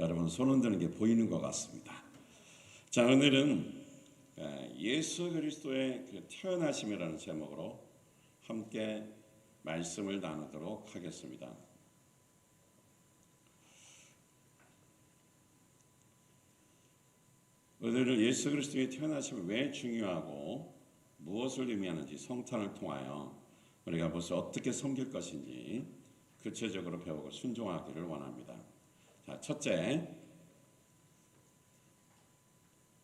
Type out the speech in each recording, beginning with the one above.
여러분 손 흔드는 게 보이는 것 같습니다. 자, 오늘은 예수 그리스도의 그 태어나심이라는 제목으로 함께 말씀을 나누도록 하겠습니다. 오늘은 예수 그리스도의 태어나심이 왜 중요하고 무엇을 의미하는지 성탄을 통하여 우리가 무엇을 어떻게 섬길 것인지 구체적으로 배우고 순종하기를 원합니다. 자, 첫째,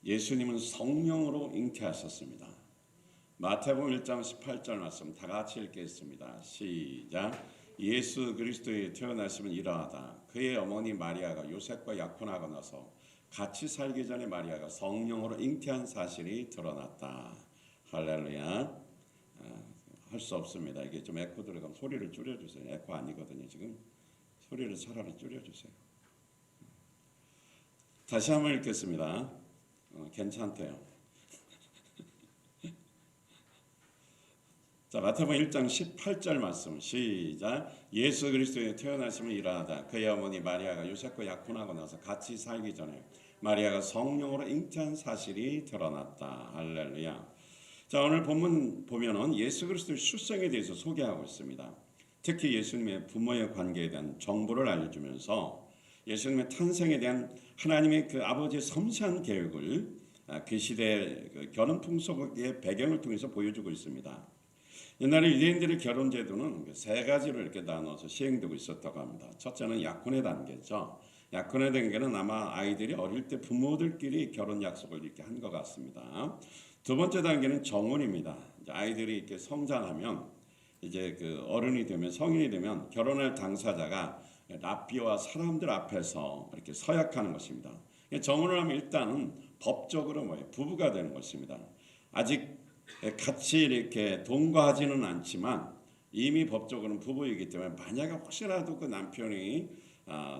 예수님은 성령으로 잉태하셨습니다. 마태복음 1장 18절 말씀 다 같이 읽겠습니다. 시작. 예수 그리스도의 태어나심은 이러하다. 그의 어머니 마리아가 요셉과 약혼하고 나서 같이 살기 전에 마리아가 성령으로 잉태한 사실이 드러났다. 할렐루야. 할 수 없습니다. 이게 좀 에코 들어가면 소리를 줄여주세요. 에코 아니거든요. 지금 소리를 차라리 줄여주세요. 다시 한번 읽겠습니다. 괜찮대요. 자, 마태복음 1장 18절 말씀 시작. 예수 그리스도의 태어나심을 이러하다. 그의 어머니 마리아가 요셉과 약혼하고 나서 같이 살기 전에 마리아가 성령으로 잉태한 사실이 드러났다. 할렐루야. 자, 오늘 본문 보면은 예수 그리스도의 출생에 대해서 소개하고 있습니다. 특히 예수님의 부모의 관계에 대한 정보를 알려주면서 예수님의 탄생에 대한 하나님의 그 아버지의 섬세한 계획을 그 시대의 그 결혼 풍속의 배경을 통해서 보여주고 있습니다. 옛날에 유대인들의 결혼 제도는 세 가지로 이렇게 나눠서 시행되고 있었다고 합니다. 첫째는 약혼의 단계죠. 약혼의 단계는 아마 아이들이 어릴 때 부모들끼리 결혼 약속을 이렇게 한 것 같습니다. 두 번째 단계는 정혼입니다. 이제 아이들이 이렇게 성장하면 이제 그 어른이 되면 성인이 되면 결혼할 당사자가 랍비와 사람들 앞에서 이렇게 서약하는 것입니다. 정혼을 하면 일단은 법적으로 부부가 되는 것입니다. 아직 같이 이렇게 동거하지는 않지만 이미 법적으로는 부부이기 때문에 만약에 혹시라도 그 남편이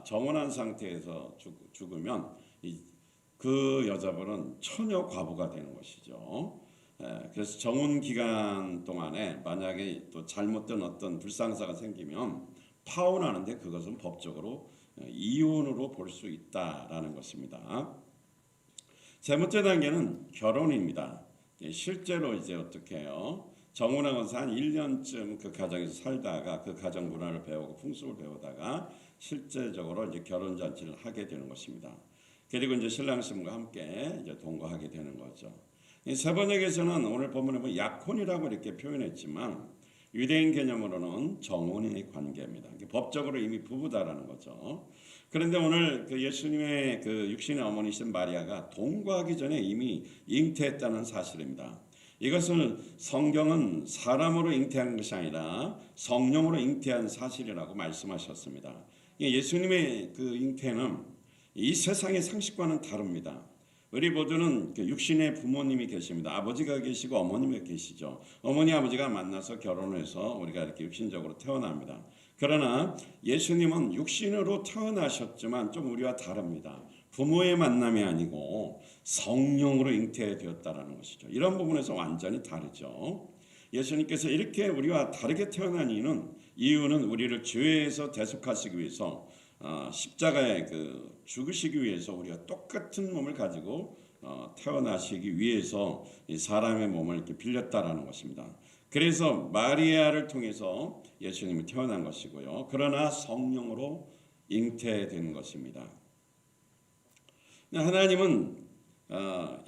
정혼한 상태에서 죽으면 그 여자분은 처녀 과부가 되는 것이죠. 그래서 정혼 기간 동안에 만약에 또 잘못된 어떤 불상사가 생기면 파혼하는데 그것은 법적으로 이혼으로 볼 수 있다라는 것입니다. 세 번째 단계는 결혼입니다. 실제로 이제 어떻게 해요? 정혼하고서 한 1년쯤 그 가정에서 살다가 그 가정 문화를 배우고 풍습을 배우다가 실제적으로 이제 결혼 잔치를 하게 되는 것입니다. 그리고 이제 신랑 신부가 함께 이제 동거하게 되는 거죠. 세 번역에서는 오늘 본문에 보면 약혼이라고 이렇게 표현했지만 유대인 개념으로는 정혼의 관계입니다. 법적으로 이미 부부다라는 거죠. 그런데 오늘 그 예수님의 그 육신의 어머니신 마리아가 동거하기 전에 이미 잉태했다는 사실입니다. 이것을 성경은 사람으로 잉태한 것이 아니라 성령으로 잉태한 사실이라고 말씀하셨습니다. 예수님의 그 잉태는 이 세상의 상식과는 다릅니다. 우리 모두는 육신의 부모님이 계십니다. 아버지가 계시고 어머님이 계시죠. 어머니 아버지가 만나서 결혼해서 우리가 이렇게 육신적으로 태어납니다. 그러나 예수님은 육신으로 태어나셨지만 좀 우리와 다릅니다. 부모의 만남이 아니고 성령으로 잉태되었다라는 것이죠. 이런 부분에서 완전히 다르죠. 예수님께서 이렇게 우리와 다르게 태어난 이유는 우리를 죄에서 대속하시기 위해서 십자가에 그 죽으시기 위해서 우리가 똑같은 몸을 가지고 태어나시기 위해서 이 사람의 몸을 이렇게 빌렸다라는 것입니다. 그래서 마리아를 통해서 예수님이 태어난 것이고요. 그러나 성령으로 잉태된 것입니다. 하나님은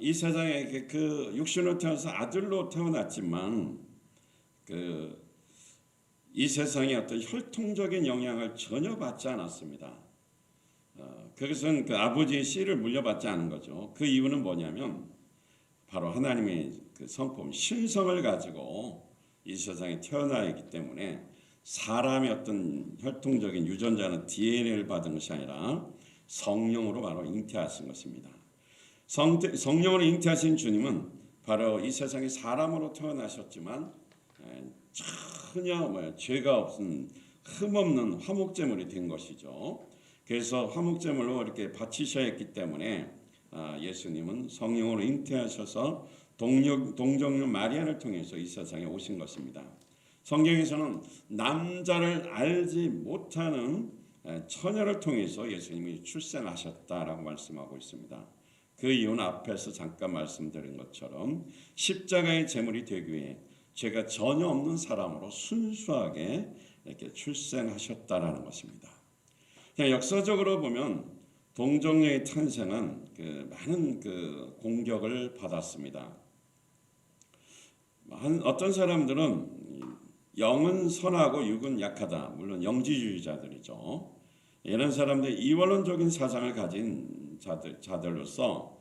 이 세상에 그 육신으로 태어나서 아들로 태어났지만 이 세상에 어떤 혈통적인 영향을 전혀 받지 않았습니다. 그것은 그 아버지의 씨를 물려받지 않은 거죠. 그 이유는 뭐냐면 바로 하나님의 그 성품 신성을 가지고 이 세상에 태어나 있기 때문에 사람의 어떤 혈통적인 유전자는 DNA를 받은 것이 아니라 성령으로 바로 잉태하신 것입니다. 성령으로 잉태하신 주님은 바로 이 세상에 사람으로 태어나셨지만 전혀 죄가 없은 흠없는 화목제물이 된 것이죠. 그래서 화목제물로 이렇게 바치셔야 했기 때문에 예수님은 성령으로 잉태하셔서 동정녀 마리아를 통해서 이 세상에 오신 것입니다. 성경에서는 남자를 알지 못하는 처녀를 통해서 예수님이 출생하셨다라고 말씀하고 있습니다. 그 이유는 앞에서 잠깐 말씀드린 것처럼 십자가의 제물이 되기 위해 죄가 전혀 없는 사람으로 순수하게 이렇게 출생하셨다라는 것입니다. 역사적으로 보면 동정녀의 탄생은 많은 공격을 받았습니다. 어떤 사람들은 영은 선하고 육은 약하다. 물론 영지주의자들이죠. 이런 사람들 이원론적인 사상을 가진 자들로서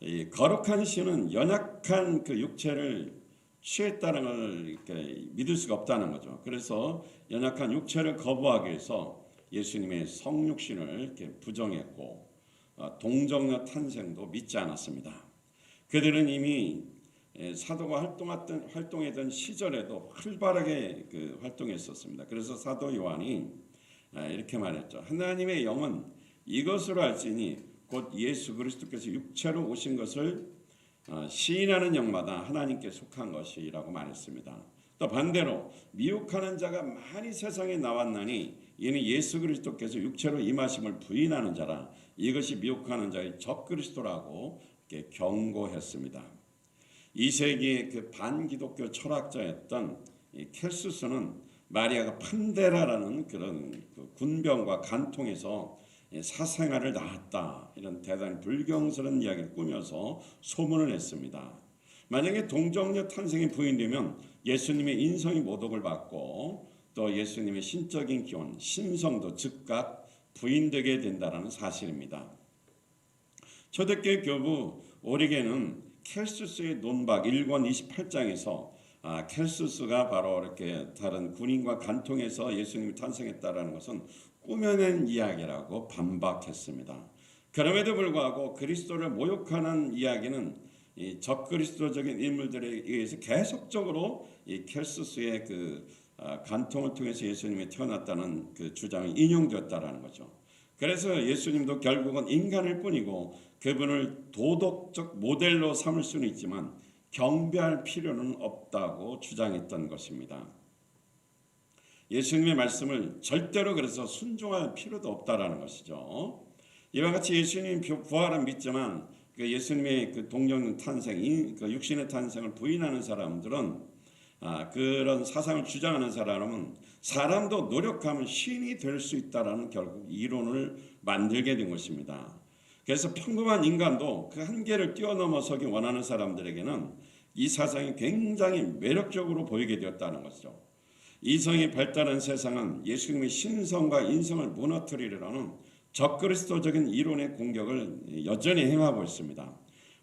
이 거룩한 신은 연약한 육체를 취했다는 걸 이렇게 믿을 수가 없다는 거죠. 그래서 연약한 육체를 거부하기 위해서 예수님의 성육신을 이렇게 부정했고 동정녀 탄생도 믿지 않았습니다. 그들은 이미 사도가 활동했던 시절에도 활발하게 활동했었습니다. 그래서 사도 요한이 이렇게 말했죠. 하나님의 영은 이것으로 알지니 곧 예수 그리스도께서 육체로 오신 것을 시인하는 영마다 하나님께 속한 것이라고 말했습니다. 또 반대로 미혹하는 자가 많이 세상에 나왔나니 이는 예수 그리스도께서 육체로 임하심을 부인하는 자라 이것이 미혹하는 자의 적그리스도라고 이렇게 경고했습니다. 2세기의 반기독교 철학자였던 켈수스는 마리아가 판데라라는 그런 군병과 간통에서 사생아를 낳았다 이런 대단히 불경스러운 이야기를 꾸며서 소문을 냈습니다. 만약에 동정녀 탄생이 부인되면 예수님의 인성이 모독을 받고 또 예수님의 신적인 기원, 신성도 즉각 부인되게 된다는 사실입니다. 초대교회 교부 오리겐은 켈수스의 논박 1권 28장에서 켈수스가 바로 이렇게 다른 군인과 간통해서 예수님이 탄생했다라는 것은 꾸며낸 이야기라고 반박했습니다. 그럼에도 불구하고 그리스도를 모욕하는 이야기는 이 적그리스도적인 인물들에 의해서 계속적으로 이 켈수스의 간통을 통해서 예수님이 태어났다는 주장이 인용되었다라는 거죠. 그래서 예수님도 결국은 인간일 뿐이고 그분을 도덕적 모델로 삼을 수는 있지만 경배할 필요는 없다고 주장했던 것입니다. 예수님의 말씀을 절대로 그래서 순종할 필요도 없다라는 것이죠. 이와 같이 예수님 부활은 믿지만 예수님의 동정녀 탄생, 육신의 탄생을 부인하는 사람들은 그런 사상을 주장하는 사람은 사람도 노력하면 신이 될 수 있다라는 결국 이론을 만들게 된 것입니다. 그래서 평범한 인간도 그 한계를 뛰어넘어서기 원하는 사람들에게는 이 사상이 굉장히 매력적으로 보이게 되었다는 것이죠. 이성이 발달한 세상은 예수님의 신성과 인성을 무너뜨리려는 적그리스도적인 이론의 공격을 여전히 행하고 있습니다.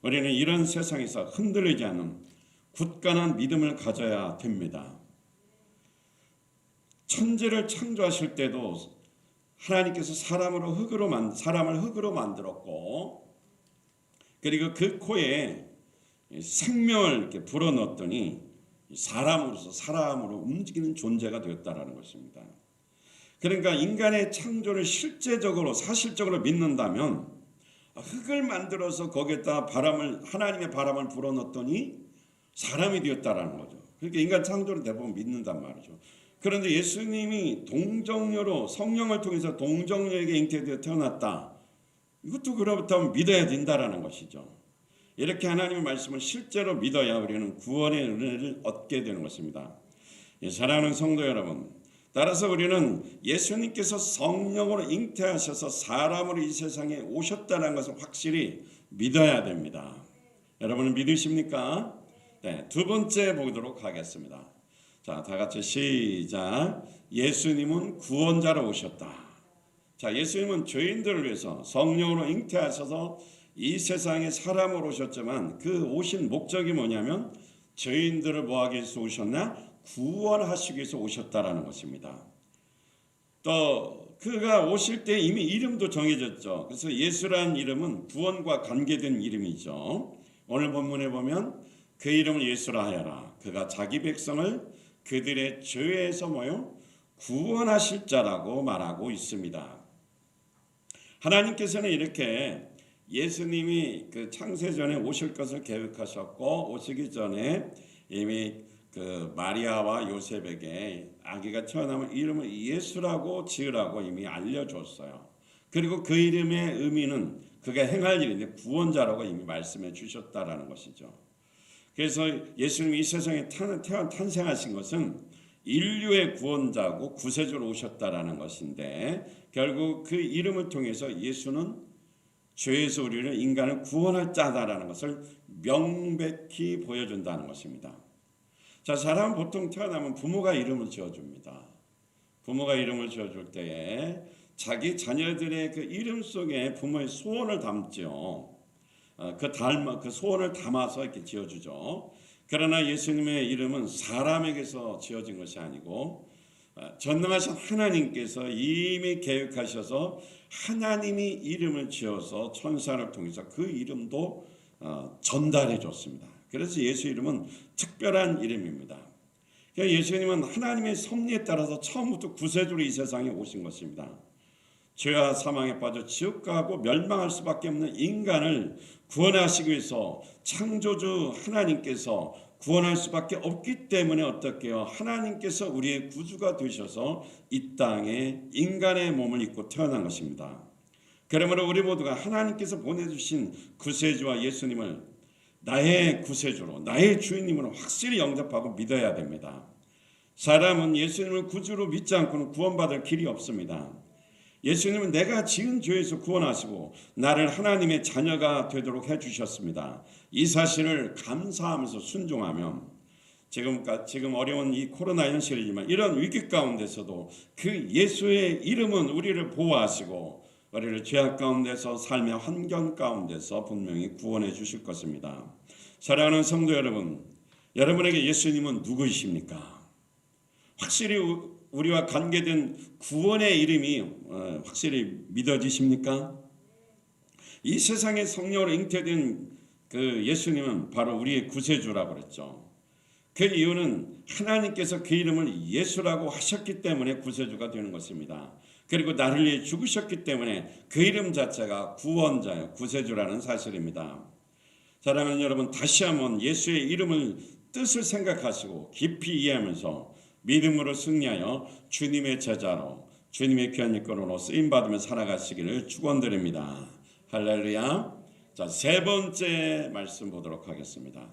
우리는 이런 세상에서 흔들리지 않는 굳건한 믿음을 가져야 됩니다. 천지를 창조하실 때도 하나님께서 사람을 흙으로 만들었고 그리고 그 코에 생명을 이렇게 불어넣었더니 사람으로 움직이는 존재가 되었다라는 것입니다. 그러니까 인간의 창조를 실제적으로 사실적으로 믿는다면 흙을 만들어서 거기에다 하나님의 바람을 불어넣었더니 사람이 되었다라는 거죠. 그러니까 인간 창조를 대부분 믿는단 말이죠. 그런데 예수님이 동정녀로 성령을 통해서 동정녀에게 잉태되어 태어났다. 이것도 그렇다면 믿어야 된다라는 것이죠. 이렇게 하나님의 말씀을 실제로 믿어야 우리는 구원의 은혜를 얻게 되는 것입니다. 사랑하는 성도 여러분, 따라서 우리는 예수님께서 성령으로 잉태하셔서 사람으로 이 세상에 오셨다는 것을 확실히 믿어야 됩니다. 여러분은 믿으십니까? 네, 두 번째 보도록 하겠습니다. 자, 다 같이 시작. 예수님은 구원자로 오셨다. 자, 예수님은 죄인들을 위해서 성령으로 잉태하셔서 이 세상에 사람으로 오셨지만 그 오신 목적이 뭐냐면 죄인들을 뭐하기 위해서 오셨나? 구원하시기 위해서 오셨다라는 것입니다. 또 그가 오실 때 이미 이름도 정해졌죠. 그래서 예수라는 이름은 구원과 관계된 이름이죠. 오늘 본문에 보면 그 이름을 예수라 하여라. 그가 자기 백성을 그들의 죄에서 구원하실 자라고 말하고 있습니다. 하나님께서는 이렇게 예수님이 창세전에 오실 것을 계획하셨고 오시기 전에 이미 그 마리아와 요셉에게 아기가 태어나면 이름을 예수라고 지으라고 이미 알려줬어요. 그리고 그 이름의 의미는 그가 행할 일인데 구원자라고 이미 말씀해 주셨다라는 것이죠. 그래서 예수님이 이 세상에 탄생하신 것은 인류의 구원자고 구세주로 오셨다라는 것인데, 결국 그 이름을 통해서 예수는 죄에서 우리를 인간을 구원할 자다라는 것을 명백히 보여준다는 것입니다. 자, 사람은 보통 태어나면 부모가 이름을 지어줍니다. 부모가 이름을 지어줄 때에 자기 자녀들의 그 이름 속에 부모의 소원을 담죠. 그 소원을 담아서 이렇게 지어주죠. 그러나 예수님의 이름은 사람에게서 지어진 것이 아니고 전능하신 하나님께서 이미 계획하셔서 하나님이 이름을 지어서 천사를 통해서 그 이름도 전달해 줬습니다. 그래서 예수 이름은 특별한 이름입니다. 예수님은 하나님의 섭리에 따라서 처음부터 구세주로 이 세상에 오신 것입니다. 죄와 사망에 빠져 지옥 가고 멸망할 수밖에 없는 인간을 구원하시기 위해서 창조주 하나님께서 구원할 수밖에 없기 때문에 어떻게 해요? 하나님께서 우리의 구주가 되셔서 이 땅에 인간의 몸을 입고 태어난 것입니다. 그러므로 우리 모두가 하나님께서 보내주신 구세주와 예수님을 나의 구세주로, 나의 주인님으로 확실히 영접하고 믿어야 됩니다. 사람은 예수님을 구주로 믿지 않고는 구원받을 길이 없습니다. 예수님은 내가 지은 죄에서 구원하시고 나를 하나님의 자녀가 되도록 해주셨습니다. 이 사실을 감사하면서 순종하면 지금 어려운 이 코로나 현실이지만 이런 위기 가운데서도 그 예수의 이름은 우리를 보호하시고 우리를 죄악 가운데서 삶의 환경 가운데서 분명히 구원해 주실 것입니다. 사랑하는 성도 여러분, 여러분에게 예수님은 누구이십니까? 확실히 우리와 관계된 구원의 이름이 확실히 믿어지십니까? 이 세상에 성령으로 잉태된 그 예수님은 바로 우리의 구세주라고 그랬죠. 그 이유는 하나님께서 그 이름을 예수라고 하셨기 때문에 구세주가 되는 것입니다. 그리고 나를 위해 죽으셨기 때문에 그 이름 자체가 구원자요, 구세주라는 사실입니다. 사랑하는 여러분, 다시 한번 예수의 이름을 뜻을 생각하시고 깊이 이해하면서 믿음으로 승리하여 주님의 제자로 주님의 귀한 일꾼으로 쓰임받으며 살아가시기를 축원드립니다. 할렐루야. 자, 세 번째 말씀 보도록 하겠습니다.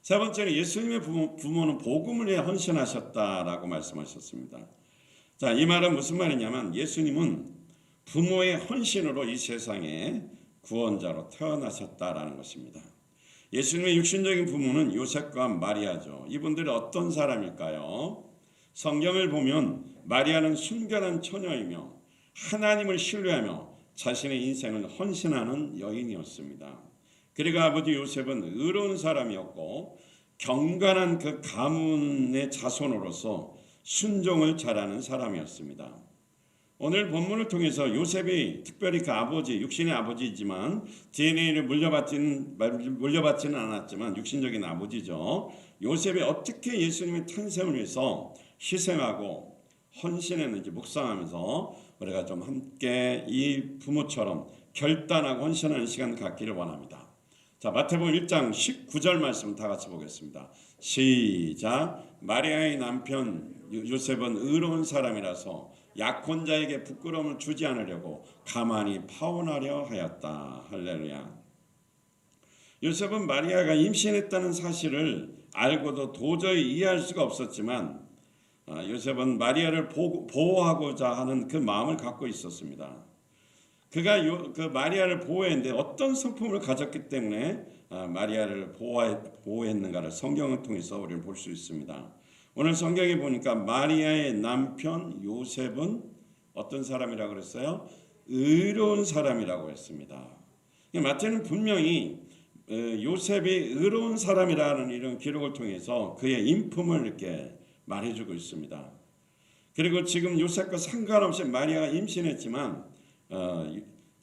세 번째는 예수님의 부모는 복음을 위해 헌신하셨다라고 말씀하셨습니다. 자, 이 말은 무슨 말이냐면 예수님은 부모의 헌신으로 이 세상에 구원자로 태어나셨다라는 것입니다. 예수님의 육신적인 부모는 요셉과 마리아죠. 이분들은 어떤 사람일까요? 성경을 보면 마리아는 순결한 처녀이며 하나님을 신뢰하며 자신의 인생을 헌신하는 여인이었습니다. 그리고 아버지 요셉은 의로운 사람이었고 경건한 그 가문의 자손으로서 순종을 잘하는 사람이었습니다. 오늘 본문을 통해서 요셉이 특별히 그 아버지, 육신의 아버지이지만 DNA를 물려받지는 않았지만 육신적인 아버지죠. 요셉이 어떻게 예수님의 탄생을 위해서 희생하고 헌신했는지 묵상하면서 우리가 좀 함께 이 부모처럼 결단하고 헌신하는 시간 갖기를 원합니다. 자, 마태복음 1장 19절 말씀 다 같이 보겠습니다. 시작. 마리아의 남편 요셉은 의로운 사람이라서 약혼자에게 부끄러움을 주지 않으려고 가만히 파혼하려 하였다. 할렐루야. 요셉은 마리아가 임신했다는 사실을 알고도 도저히 이해할 수가 없었지만 요셉은 마리아를 보호하고자 하는 그 마음을 갖고 있었습니다. 그가 그 마리아를 보호했는데 어떤 성품을 가졌기 때문에 마리아를 보호했는가를 성경을 통해서 우리는 볼 수 있습니다. 오늘 성경에 보니까 마리아의 남편 요셉은 어떤 사람이라고 그랬어요? 의로운 사람이라고 했습니다. 마태는 분명히 요셉이 의로운 사람이라는 이런 기록을 통해서 그의 인품을 이렇게 말해주고 있습니다. 그리고 지금 요셉과 상관없이 마리아가 임신했지만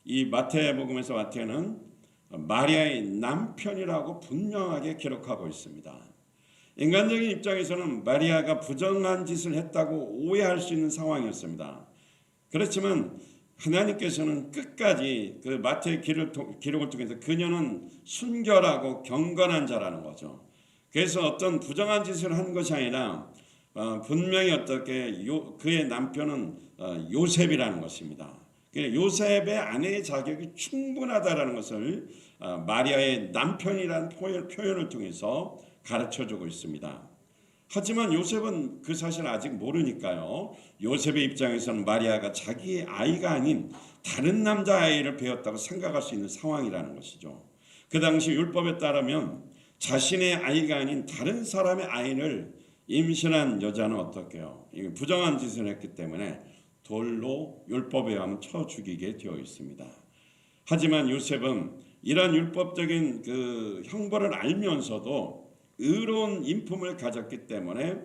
이 마태복음에서 마태는 마리아의 남편이라고 분명하게 기록하고 있습니다. 인간적인 입장에서는 마리아가 부정한 짓을 했다고 오해할 수 있는 상황이었습니다. 그렇지만 하나님께서는 끝까지 그 마태의 기록을 통해서 그녀는 순결하고 경건한 자라는 거죠. 그래서 어떤 부정한 짓을 한 것이 아니라 분명히 어떻게 그의 남편은 요셉이라는 것입니다. 요셉의 아내의 자격이 충분하다라는 것을 마리아의 남편이라는 표현을 통해서 가르쳐주고 있습니다. 하지만 요셉은 그 사실을 아직 모르니까요. 요셉의 입장에서는 마리아가 자기의 아이가 아닌 다른 남자아이를 배웠다고 생각할 수 있는 상황이라는 것이죠. 그 당시 율법에 따르면 자신의 아이가 아닌 다른 사람의 아이를 임신한 여자는 어떻게요? 부정한 짓을 했기 때문에 돌로 율법에 의하면 쳐 죽이게 되어 있습니다. 하지만 요셉은 이러한 율법적인 그 형벌을 알면서도 의로운 인품을 가졌기 때문에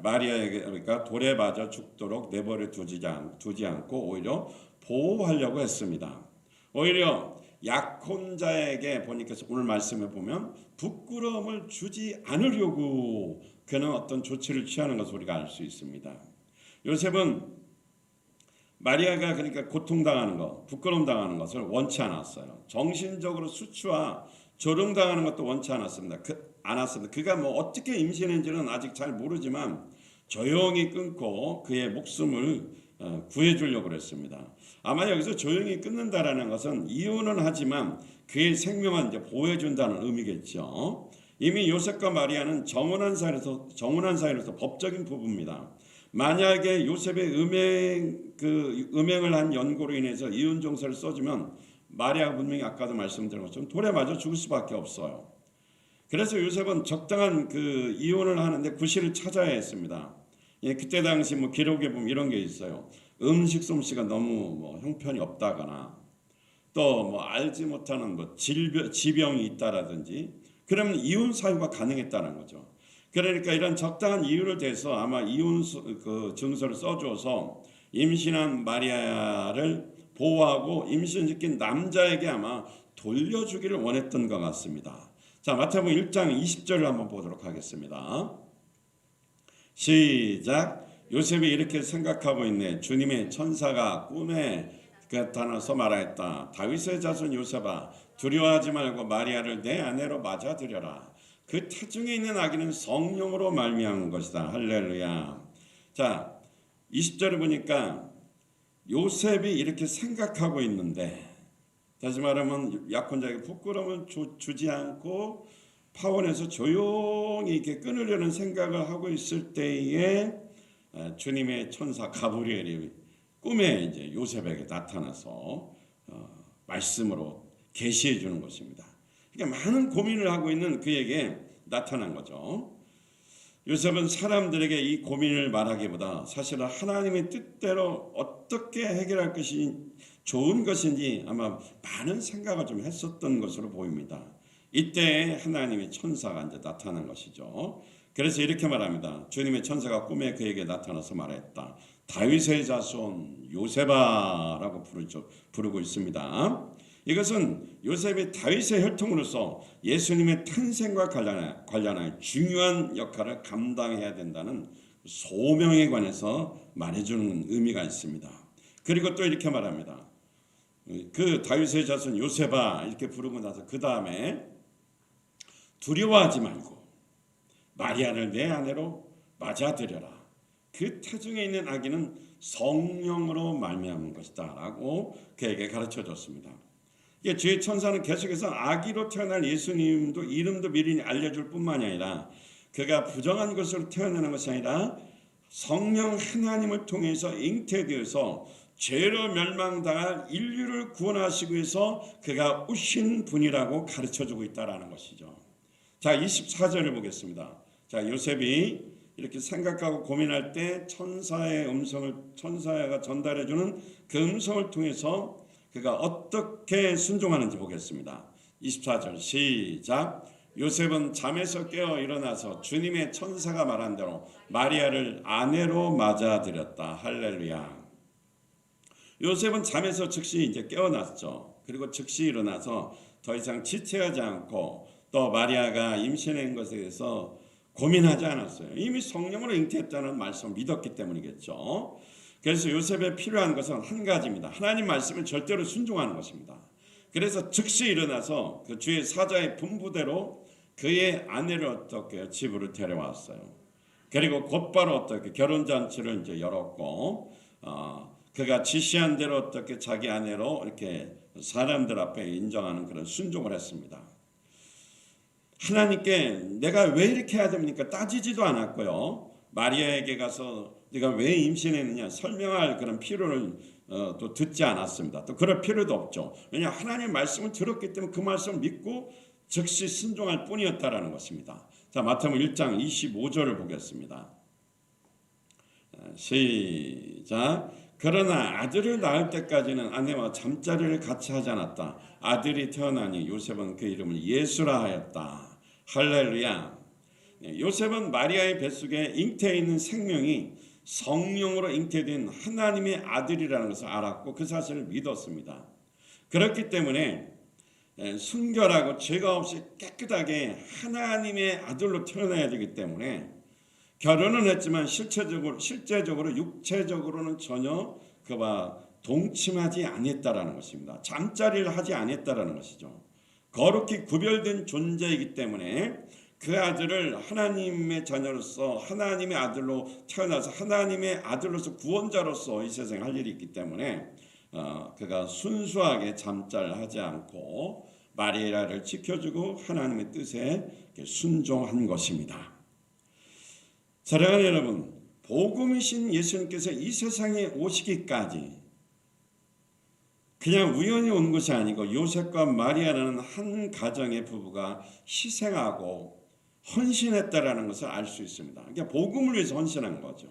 마리아에게 그러니까 돌에 맞아 죽도록 내버려 두지 않고 오히려 보호하려고 했습니다. 오히려 약혼자에게 보니까 오늘 말씀에 보면 부끄러움을 주지 않으려고 그는 어떤 조치를 취하는 것을 우리가 알 수 있습니다. 요셉은 마리아가 그러니까 고통당하는 것, 부끄러움 당하는 것을 원치 않았어요. 정신적으로 수치와 조롱당하는 것도 원치 않았습니다. 그가 뭐 어떻게 임신했는지는 아직 잘 모르지만 조용히 끊고 그의 목숨을 구해주려고 그랬습니다. 아마 여기서 조용히 끊는다라는 것은 이혼은 하지만 그의 생명은 이제 보호해준다는 의미겠죠. 이미 요셉과 마리아는 정혼한 사이로서 법적인 부부입니다. 만약에 요셉의 음행을 한 연고로 인해서 이혼 정서를 써주면 마리아가 분명히 아까도 말씀드린 것처럼 돌에 맞아 죽을 수밖에 없어요. 그래서 요셉은 적당한 그 이혼을 하는데 구실을 찾아야 했습니다. 그때 당시 뭐 기록에 보면 이런 게 있어요. 음식 솜씨가 너무 뭐 형편이 없다거나 또 뭐 알지 못하는 뭐 지병이 있다라든지 그러면 이혼 사유가 가능했다는 거죠. 그러니까 이런 적당한 이유를 대서 아마 이혼 그 증서를 써줘서 임신한 마리아를 보호하고 임신시킨 남자에게 아마 돌려주기를 원했던 것 같습니다. 자, 마태복음 1장 20절을 한번 보도록 하겠습니다. 시작. 요셉이 이렇게 생각하고 있네. 주님의 천사가 꿈에 나타나서 말하였다. 다윗의 자손 요셉아, 두려워하지 말고 마리아를 내 아내로 맞아들여라. 그 태중에 있는 아기는 성령으로 말미암은 것이다. 할렐루야. 자, 20절을 보니까 요셉이 이렇게 생각하고 있는데, 다시 말하면 약혼자에게 부끄러움을 주지 않고 파원해서 조용히 이렇게 끊으려는 생각을 하고 있을 때에 주님의 천사 가브리엘이 꿈에 이제 요셉에게 나타나서 말씀으로 계시해 주는 것입니다. 그러니까 많은 고민을 하고 있는 그에게 나타난 거죠. 요셉은 사람들에게 이 고민을 말하기보다 사실은 하나님의 뜻대로 어떻게 해결할 것이 좋은 것인지 아마 많은 생각을 좀 했었던 것으로 보입니다. 이때 하나님의 천사가 이제 나타난 것이죠. 그래서 이렇게 말합니다. 주님의 천사가 꿈에 그에게 나타나서 말했다. 다윗의 자손 요셉아라고 부르고 있습니다. 이것은 요셉이 다윗의 혈통으로서 예수님의 탄생과 관련한 중요한 역할을 감당해야 된다는 소명에 관해서 말해주는 의미가 있습니다. 그리고 또 이렇게 말합니다. 그 다윗의 자손 요셉아 이렇게 부르고 나서 그 다음에 두려워하지 말고 마리아를 내 아내로 맞아들여라. 그 태중에 있는 아기는 성령으로 말미암은 것이다 라고 그에게 가르쳐줬습니다. 주의 천사는 계속해서 아기로 태어날 예수님도 이름도 미리 알려줄 뿐만이 아니라 그가 부정한 것으로 태어나는 것이 아니라 성령 하나님을 통해서 잉태되어서 죄로 멸망당할 인류를 구원하시기 위해서 그가 오신 분이라고 가르쳐주고 있다는 것이죠. 자, 24절을 보겠습니다. 자, 요셉이 이렇게 생각하고 고민할 때 천사가 전달해주는 그 음성을 통해서 그가 어떻게 순종하는지 보겠습니다. 24절 시작. 요셉은 잠에서 깨어 일어나서 주님의 천사가 말한 대로 마리아를 아내로 맞아들였다. 할렐루야. 요셉은 잠에서 즉시 이제 깨어났죠. 그리고 즉시 일어나서 더 이상 지체하지 않고 또 마리아가 임신한 것에 대해서 고민하지 않았어요. 이미 성령으로 잉태했다는 말씀을 믿었기 때문이겠죠. 그래서 요셉에 필요한 것은 한 가지입니다. 하나님 말씀을 절대로 순종하는 것입니다. 그래서 즉시 일어나서 그 주의 사자의 분부대로 그의 아내를 어떻게 집으로 데려왔어요. 그리고 곧바로 어떻게 결혼잔치를 이제 열었고, 그가 지시한 대로 어떻게 자기 아내로 이렇게 사람들 앞에 인정하는 그런 순종을 했습니다. 하나님께 내가 왜 이렇게 해야 됩니까? 따지지도 않았고요. 마리아에게 가서 네가 왜 임신했느냐 설명할 그런 필요를 또 듣지 않았습니다. 또 그럴 필요도 없죠. 왜냐 하나님의 말씀을 들었기 때문에 그 말씀을 믿고 즉시 순종할 뿐이었다라는 것입니다. 자, 마태복음 1장 25절을 보겠습니다. 시작. 그러나 아들을 낳을 때까지는 아내와 잠자리를 같이 하지 않았다. 아들이 태어나니 요셉은 그 이름을 예수라 하였다. 할렐루야. 요셉은 마리아의 뱃속에 잉태해 있는 생명이 성령으로 잉태된 하나님의 아들이라는 것을 알았고 그 사실을 믿었습니다. 그렇기 때문에 순결하고 죄가 없이 깨끗하게 하나님의 아들로 태어나야 되기 때문에 결혼은 했지만 실제적으로 육체적으로는 전혀 그와 동침하지 않았다라는 것입니다. 잠자리를 하지 않았다라는 것이죠. 거룩히 구별된 존재이기 때문에 그 아들을 하나님의 자녀로서 하나님의 아들로 태어나서 하나님의 아들로서 구원자로서 이 세상에 할 일이 있기 때문에 그가 순수하게 잠자리하지 않고 마리아를 지켜주고 하나님의 뜻에 순종한 것입니다. 사랑하는 여러분, 복음이신 예수님께서 이 세상에 오시기까지 그냥 우연히 온 것이 아니고 요셉과 마리아라는 한 가정의 부부가 희생하고 헌신했다라는 것을 알 수 있습니다. 그러니까 복음을 위해서 헌신한 거죠.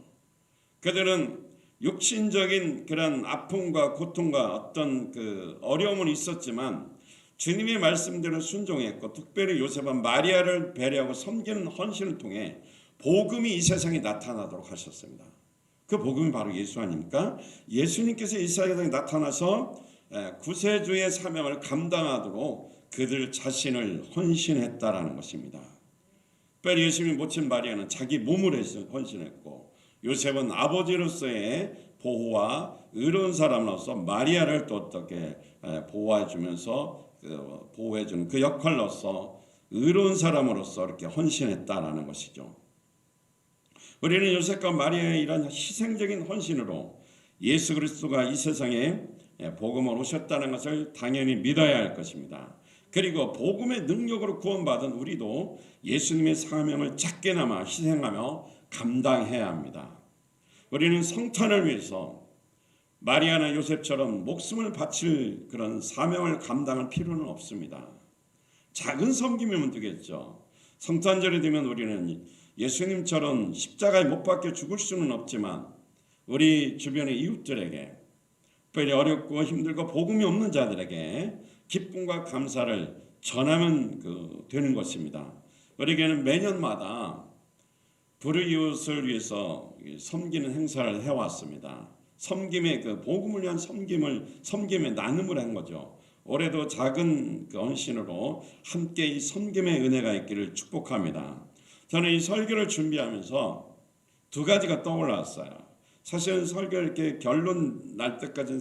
그들은 육신적인 그런 아픔과 고통과 어떤 그 어려움은 있었지만 주님의 말씀대로 순종했고 특별히 요셉은 마리아를 배려하고 섬기는 헌신을 통해 복음이 이 세상에 나타나도록 하셨습니다. 그 복음이 바로 예수 아닙니까? 예수님께서 이 세상에 나타나서 구세주의 사명을 감당하도록 그들 자신을 헌신했다라는 것입니다. 특별히 예수님이 모친 마리아는 자기 몸을 헌신했고 요셉은 아버지로서의 보호와 의로운 사람으로서 마리아를 또 어떻게 보호해주면서 보호해주는 그 역할로서 의로운 사람으로서 이렇게 헌신했다라는 것이죠. 우리는 요셉과 마리아의 이런 희생적인 헌신으로 예수 그리스도가 이 세상에 복음을 오셨다는 것을 당연히 믿어야 할 것입니다. 그리고 복음의 능력으로 구원받은 우리도 예수님의 사명을 작게나마 희생하며 감당해야 합니다. 우리는 성탄을 위해서 마리아나 요셉처럼 목숨을 바칠 그런 사명을 감당할 필요는 없습니다. 작은 섬김이면 되겠죠. 성탄절이 되면 우리는 예수님처럼 십자가에 못 박혀 죽을 수는 없지만 우리 주변의 이웃들에게 특별히 어렵고 힘들고 복음이 없는 자들에게 기쁨과 감사를 전하면 되는 것입니다. 우리에게는 매년마다 불의이웃을 위해서 섬기는 행사를 해왔습니다. 섬김의 그 복음을 위한 섬김의 나눔을 한 거죠. 올해도 작은 그 헌신으로 함께 이 섬김의 은혜가 있기를 축복합니다. 저는 이 설교를 준비하면서 두 가지가 떠올랐어요. 사실은 설교 이렇게 결론 날 때까지는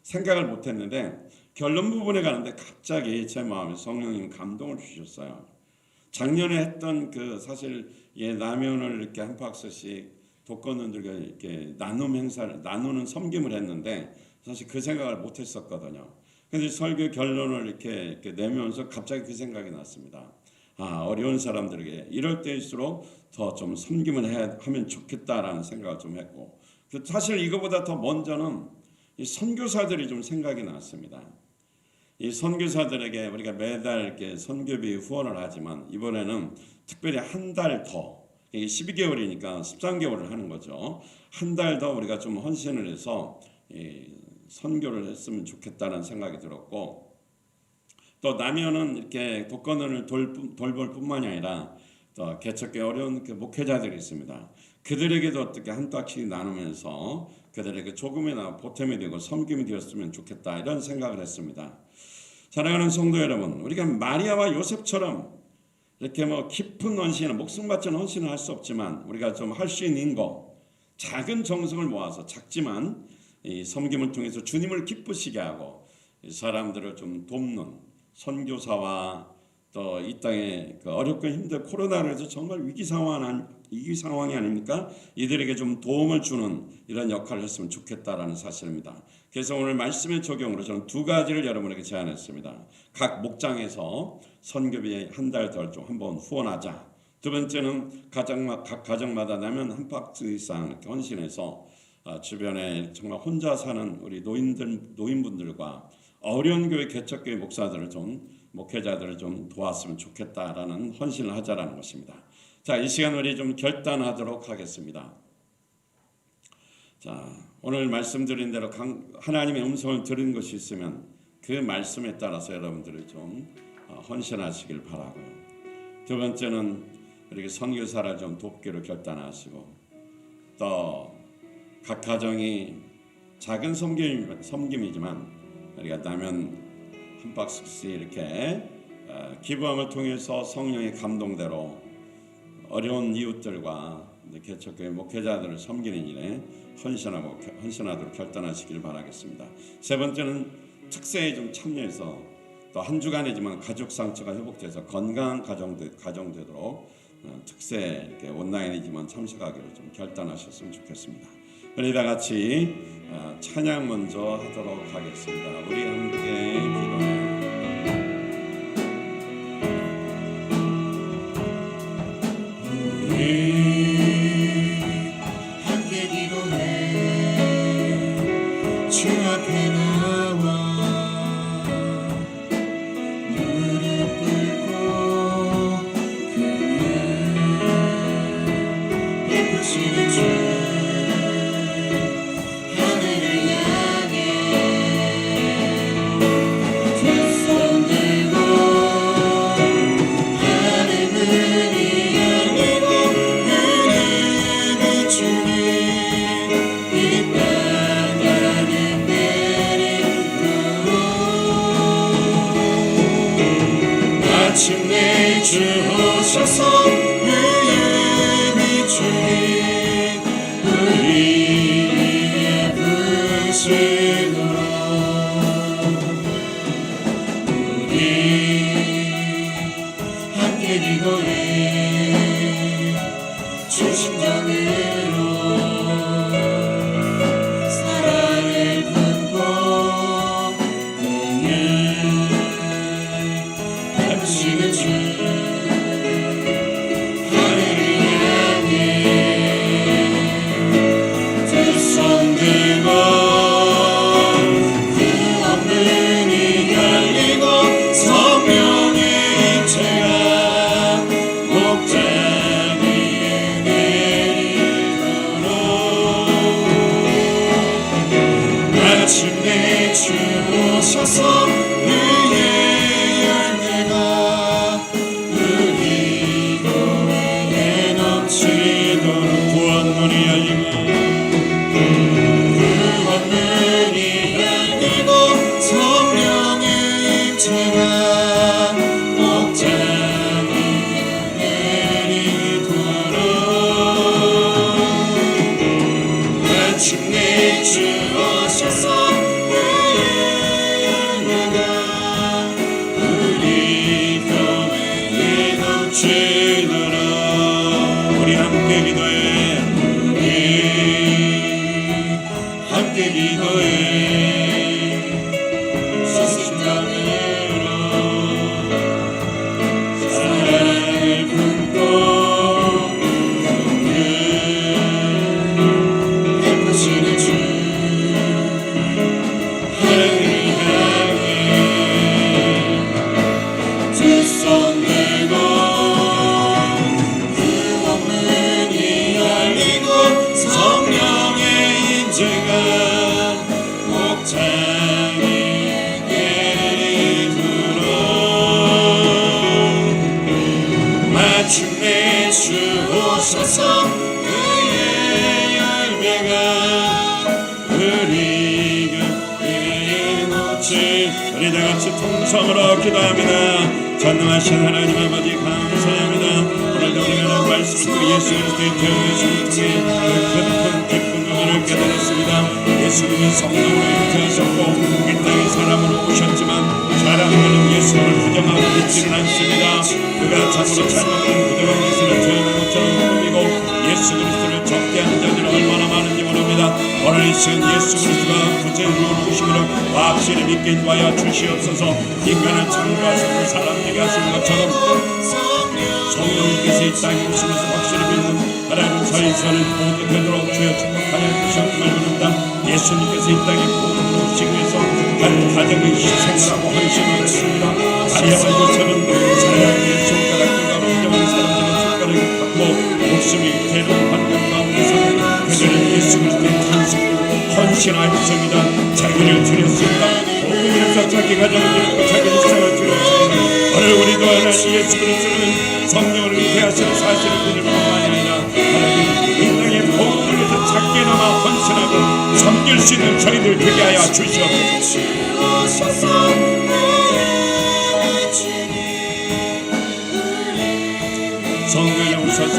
생각을 못했는데 결론 부분에 가는데 갑자기 제 마음에 성령님 감동을 주셨어요. 작년에 했던 그 사실 라면을 이렇게 한 박스씩 독거노인들과 이렇게 나누는 섬김을 했는데 사실 그 생각을 못했었거든요. 그래서 설교 결론을 이렇게 내면서 갑자기 그 생각이 났습니다. 어려운 사람들에게 이럴 때일수록 더 좀 섬김을 하면 좋겠다라는 생각을 좀 했고 사실 이거보다 더 먼저는 이 선교사들이 좀 생각이 났습니다. 이 선교사들에게 우리가 매달 이렇게 선교비 후원을 하지만 이번에는 특별히 한 달 더, 이게 12개월이니까 13개월을 하는 거죠. 한 달 더 우리가 좀 헌신을 해서 선교를 했으면 좋겠다는 생각이 들었고 또 나면은 이렇게 독거노인을 돌볼 뿐만이 아니라 또 개척기 어려운 그 목회자들이 있습니다. 그들에게도 어떻게 한 딱씩 나누면서 그들에게 조금이나 보탬이 되고 섬김이 되었으면 좋겠다 이런 생각을 했습니다. 사랑하는 성도 여러분, 우리가 마리아와 요셉처럼 이렇게 깊은 헌신을 목숨 바치는 헌신을 할 수 없지만 우리가 좀 할 수 있는 거 작은 정성을 모아서 작지만 이 섬김을 통해서 주님을 기쁘시게 하고 사람들을 좀 돕는 선교사와 또 이 땅에 그 어렵고 힘든 코로나로 해서 정말 위기 상황이 아닙니까? 이들에게 좀 도움을 주는 이런 역할을 했으면 좋겠다라는 사실입니다. 그래서 오늘 말씀의 적용으로 저는 두 가지를 여러분에게 제안했습니다. 각 목장에서 선교비 한 달 덜 좀 한번 후원하자. 두 번째는 각 가정마다 라면 한 박스 이상 이렇게 헌신해서 주변에 정말 혼자 사는 우리 노인분들과 어려운 교회 개척교회 목회자들을 좀 도왔으면 좋겠다라는 헌신을 하자라는 것입니다. 자, 이 시간 우리 좀 결단하도록 하겠습니다. 자, 오늘 말씀드린 대로 하나님의 음성을 들은 것이 있으면 그 말씀에 따라서 여러분들이 좀 헌신하시길 바라고요. 두 번째는 이렇게 선교사를 좀 돕기로 결단하시고 또 각 가정이 작은 섬김이지만 우리가 라면 한 박스씩 이렇게 기부함을 통해서 성령의 감동대로 어려운 이웃들과 개척교회 목회자들을 섬기는 일에 헌신하도록 결단하시길 바라겠습니다. 세 번째는 특세에 좀 참여해서 또 한 주간이지만 가족 상처가 회복돼서 건강한 가정 되도록 특세 이렇게 온라인이지만 참석하기로 좀 결단하셨으면 좋겠습니다. 우리 다 같이 찬양 먼저 하도록 하겠습니다. 우리 함께 기도해요. 함께 기도해 주 앞에 나와 무릎 꿇고 그의 베푸시는 주 하늘을 향해 두 손 들고 하늘 문이 열리고 은혜 비추는 이 땅 가는 내림으로 마침내 주 오셔서 은혜 비추는 우리의 부르심으로 우리 함께 기도해 주심정으로 사랑을 품고 그의 베푸시는 주 하늘을 향해 두 손 들고 그 문이 열리고 성령의 임재가 목장 위에 내리도록 마침내 주 오셔서 의의 열매가 우리 교회에 넘치도록 구원문이 열리고 성령의 임재가 목장 위에 내리도록 마침내 주 오셔서 의의 열매가 우리 교회에 넘치도록 우리 함께 기도해 우리 함께 기도해 사랑을 품고 그의 베푸시는 주 하늘을 향해 두 손 들고 그 원문이 열리고 성령의 임재가 목장 위에 내리도록 마침내 주 오셔서 그의 열매가 우리 교회에 넘치 우리 다 같이 통성으로 기도합니다. 전능하신 하나님 아버지 감사합니다. 오늘도 우리가 말씀을 통해 예수 그리스도의 태어나심을 통해 그 큰 기쁜 은혜를 깨달았습니다. 예수님이 성령으로 잉태하셨고 이 땅에 사람으로 오셨지만 사람들은 예수님을 부정하고 믿지는 않습니다. 그가 참으로 잘못된 그대와 예수를 태어난 것처럼 꾸미고 예수 그리스도를 적대하는 자들이 얼마나 많은지 모릅니다. 오늘 이 시간 예수 그리스도가 구제주로 오심으로 확실히 믿게 도하여 주시옵소서. 인간을 창조하시고 사람 되게 하신 것처럼 성령님께서 이 땅에 오시면서 확실히 믿는 하나님 저희 선을 모두 되도록 주여 축복하여 주시옵기를 원합니다. 예수님께서 이 땅에 복음을 오시기 위해서 한 가정의 희생을 하고 헌신을 했습니다. 마리아와 요셉은 사랑의 손가락과 부정한 사람들의 손가락을 받고 목숨이 되는 환경 가운데서 그들은 예수 그리스도의 탄생으로 헌신하였습니다. 자기를 드렸습니다. 복음에서 자기 가정을 드렸고 자기 일생을 드렸습니다. 오늘 우리도 하나님 예수 그리스도는 성령을 위대하시는 사실을 믿을 뿐만이 아니라 하나님 이 땅의 복음을 위해서 작게나마 헌신하고 섬길 수 있는 저희들 되게 하여 주시옵소서. 성령이 오셔서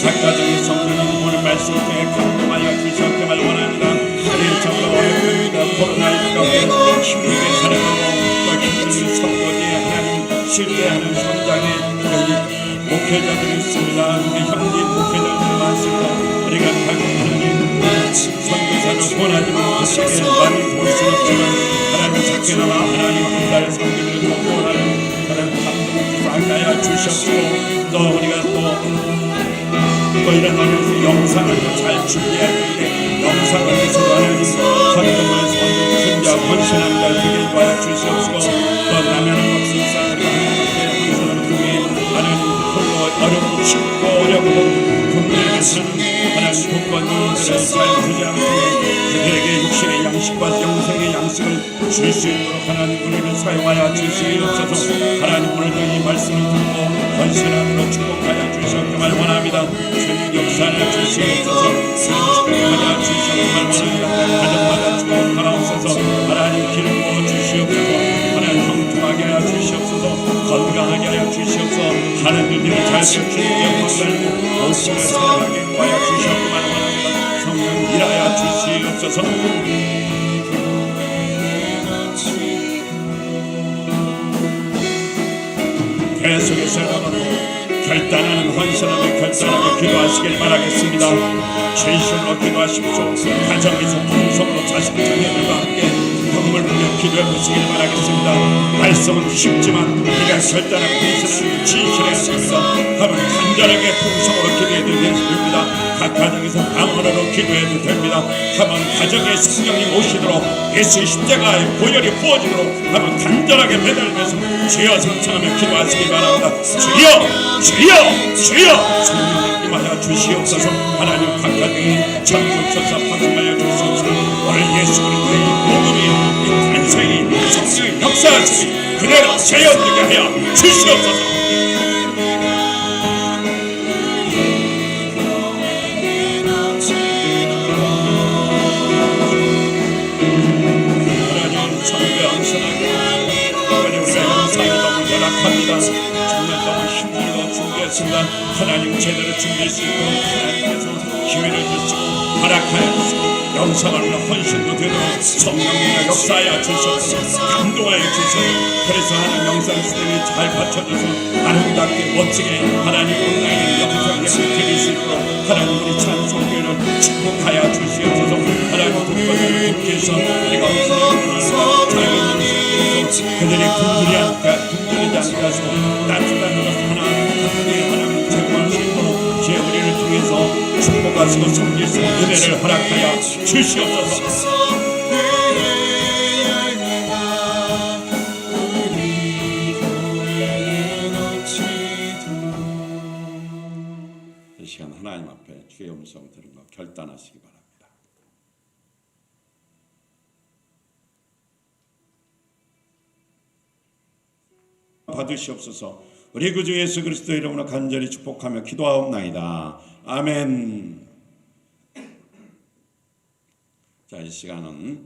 각 가정의 성령님 오늘 말씀 중에 감동하여 주시옵기를 원합니다. 일정으로 어렵습니다. 코로나19 가운데 힘들게 살아가고 또 힘든 선거지에 하나님 신뢰하는 현장에 여기 목회자들이 있습니다. 우리 현지 목회자들이 많습니다. 우리가 하나님 선교사를 원하지만 어떻게 많이 볼 수는 없지만 하나님 작게나마 하나님 한 달 섬기기를 원하는 하나님 감동을 받아야 주셨고 또 우리가 또 이런 의미에서 영상을 잘 준비해야 되는데 영상을 위해서도 하나님 헌금을 준비하고 헌신하는 걸 되게 도와야 주시옵시고 또 라면 먹습니다. 하나님께 중에 하나님 홀로 어렵고 쉽고 어렵고 국민에게 사는 하나님 복권을 잘 부지하는 그들에게 육신의 양식과 영생의 양식을 줄 수 있도록 하나님 우리를 사용하여 주시옵소서. 하나님 오늘도 이 말씀을 듣고 헌신함으로 축복하여 주시옵기를 원합니다. 주님 역사하여 주시옵소서. 축복하여 주시옵기를 원합니다. 가정마다 축복하옵소서. 하나님 기름 부어 주시옵소서. 하나님 형통하게 하여 주시옵소서. 건강하게 하여 주시옵소서. 하는 일들이 잘 지키게 만들고 목숨을 살아가게 하여 주시옵기를 원합니다. 성령 일하여 주시옵소서. 계속해서 결단하는 헌신하며 결단하며 기도하시길 바라겠습니다. 진심으로 기도하십시오. 가정에서 통성으로 자식 자녀들과 함께 병을 부려 기도해 보시길 바라겠습니다. 말씀은 쉽지만 우리가 결단하고 헌신하는 진실해야 됩니다. 하면 간절하게 통성으로 기도해도 됩니다. 각 가정에서 방언으로 기도해도 됩니다. 하면 가정에 성령이 오시도록 예수의 십자가의 보혈이 부어지도록 하면 간절하게 매달리면서 주여 성찬하며 기도하시기 바랍니다. 주여 주여 주여 성령님 임하여 주시옵소서. 하나님 각 가정에 천국천사 파송하여 주시옵소서. 오늘 예수 그리스도의 복음이 이 탄생이 성령의 역사하시기 그대로 재현되게 하여 주시옵소서. 정말 너무 힘들고 준비했습니다. 하나님 제대로 준비할 수 있도록 하나님께서 기회를 주시고 허락하여 주시고 영상으로 헌신도 되도록 성령님의 역사하여 주셔서 감동하여 주셔서 그래서 하나님 영상 시대에 잘 받쳐줘서 아름답게 멋지게 하나님 온라인 영상에 드릴 수 있도록 하나님 우리 찬송교회를 축복하여 주시옵소서. 하나님 독거들을 돕기위해서 우리가 없으면 작은 영상에서 그들이 굶주리지 않게 하시고 따뜻한 것을 하나님 제공할 수 있도록 제 우리를 통해서 축복하시고 섬길 수 있는 은혜를 허락하여 주시옵소서. 이 시간 하나님 앞에 주의 음성 들은 거 결단하시기 바랍니다. 받으시옵소서. 우리 구주 예수 그리스도 이름으로 간절히 축복하며 기도하옵나이다. 아멘. 자, 이 시간은